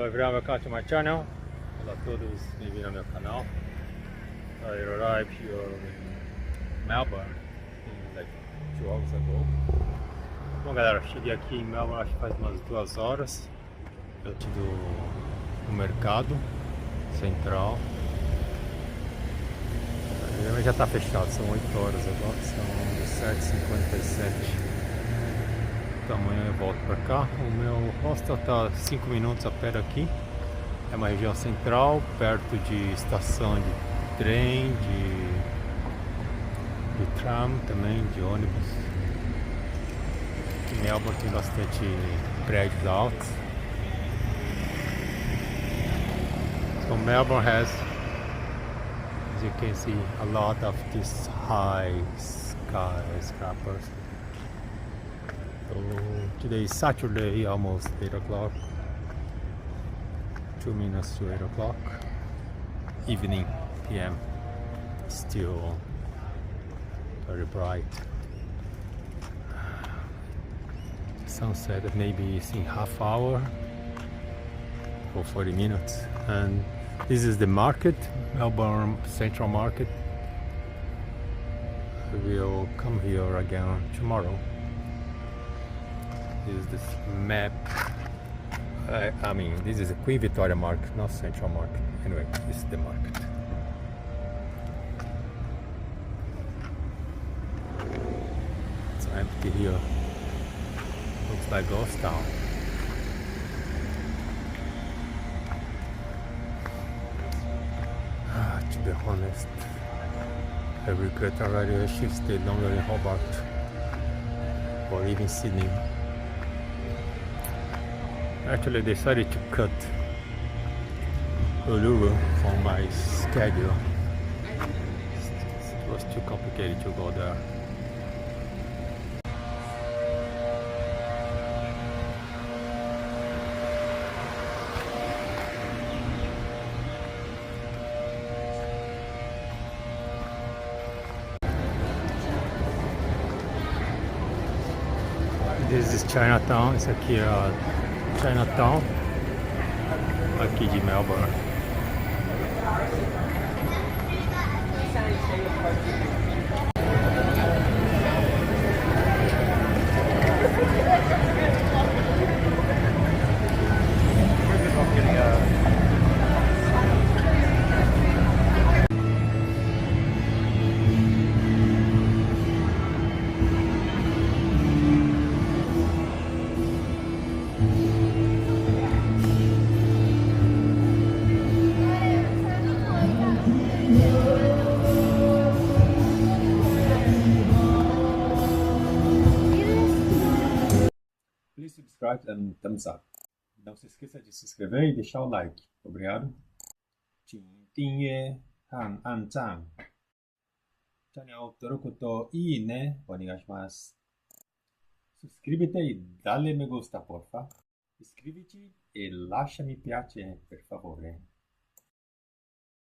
Hello everyone, welcome to my channel. Olá a todos, bem-vindos ao meu canal. I arrived here in Melbourne like 2 hours ago. Bom galera, cheguei aqui em Melbourne acho que faz umas 2 horas. Eu estive no mercado central. Já está fechado, são 8 horas agora, são 7h57. Então amanhã eu volto para cá. O meu hostel está 5 minutos a pé daqui. É uma região central, perto de estação de trem, de tram também, de ônibus. Em Melbourne tem bastante prédios altos. So Melbourne has, as you can see, a lot of these high skyscrapers. So today is Saturday, almost 8 o'clock. 2 minutes to 8 o'clock. Evening, PM. Still very bright. Sunset maybe is in half hour or 40 minutes. And this is the market, Melbourne Central Market. We'll come here again tomorrow. This is this map. I mean, this is a Queen Victoria Market, not Central Market. Anyway, this is the market. It's empty here. Looks like ghost town. To be honest, I regret already I should stay longer in Hobart or even Sydney. Actually, I decided to cut Uluru from my schedule. It was too complicated to go there. This is Chinatown. Esse aqui é Chinatown aqui de Melbourne. Please subscribe and thumbs up. Não se esqueça de se inscrever e deixar o like. Obrigado. 请订阅和按赞。チャンネル登録といいねお願いします。Suscríbete y dale me gusta, porfa. Iscríbete y lasciami piace, per favore.